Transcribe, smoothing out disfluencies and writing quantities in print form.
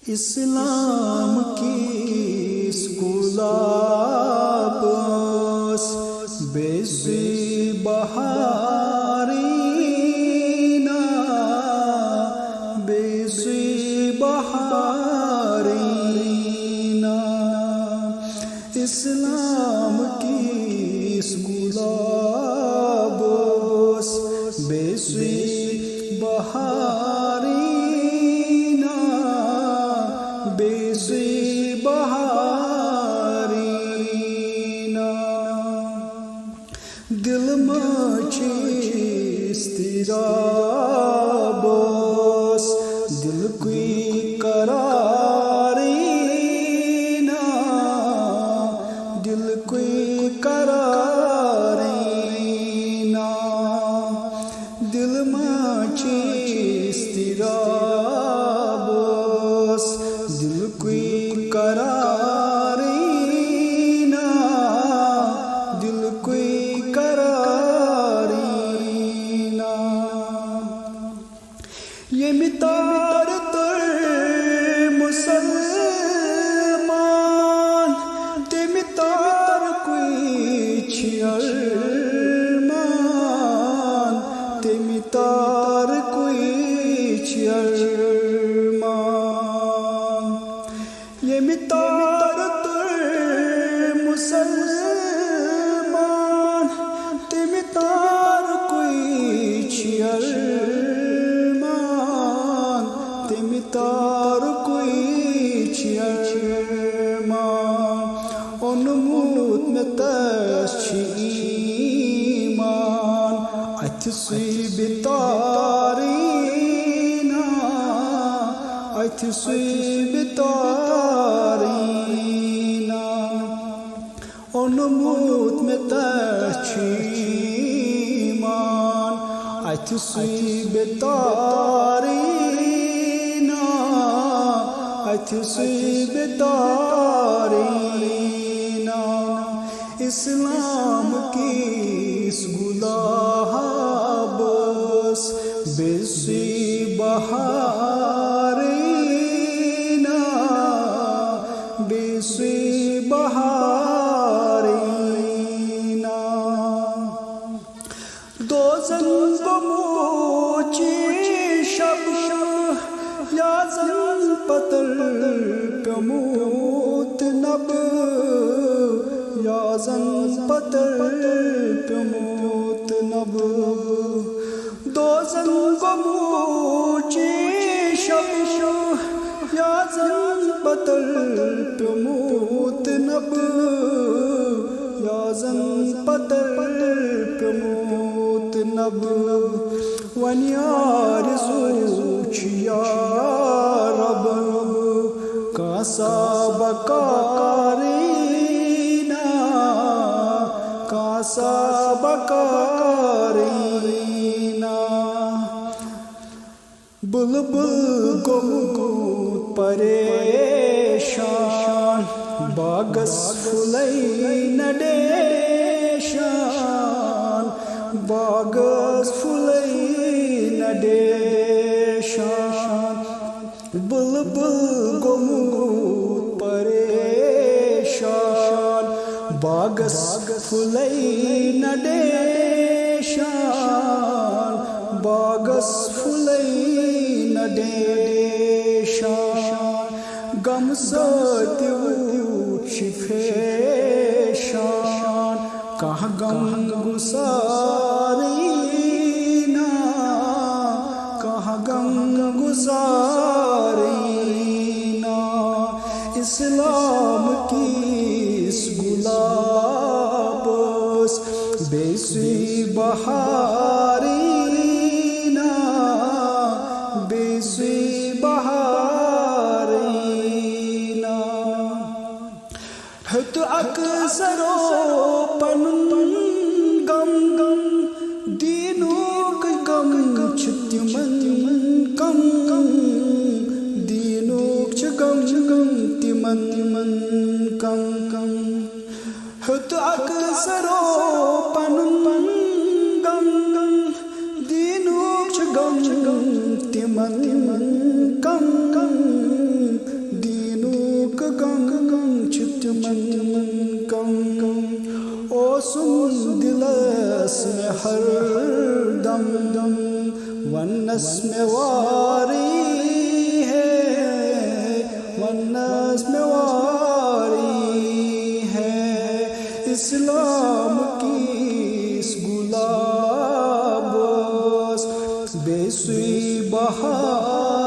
اسلام کی اس گلاب بے سی بہارینا بے سی بہارینا اسلام کی اس گلاب بے سی بہارینا بے سی بہارینا دل مچی اضطراب دل کوئی قرارینا دل کوئی قرارینا دل مچی اضطراب دل کوئی قرارینا دل کوئی قرارینا یہ متار تر مسلمان تے متار کوئی چھرمان تے متار کوئی چھرمان یہ متار تر مسلمان تے متار کوئی چھرمان تے متار کوئی چھرمان اونموت میں تش ایمان اتھ سی بتارینا اتھ سی بتارینا اونموت میں تش ایمان اتھ سی بتارینا اتھ سی بتارینا اسلام کی اس گلاب بے سی بہارینا بے سی بہارینا دو زن بموچی شب یا زن پتر پیموت نب یا زن پتر پیموت نب دو زن بموچی شب یا زن پتر پیموت نب یا زن پتر پیموت نب ونیارزو یا رب کاسا بکارینا کاسا بکارینا بلبل گمگوت پریشان باغس پھلئی نڈیشان باغس پھلئی نڈیشان بلبل گمگوت پریشان باغس پھلئی نڈیشان باغس پھلئی نڈیشان غم سۭتۍ وُچھ فیشان کانٛہہ غم گُزارینا کانٛہہ غم گُزارینا اسلام کی اس گلاب بے سی بہارینا بے سی بہارینا ہت اکثرو پنن غم دینوک غم چھ تمن کم دینوک چھ غم تمن کم ہت اکثرو پنن غم دینوک چھ غم تمن کم ونس میں واری ہے، ونس میں واری ہے، اسلام کی اس گلاب بے سوئی بہار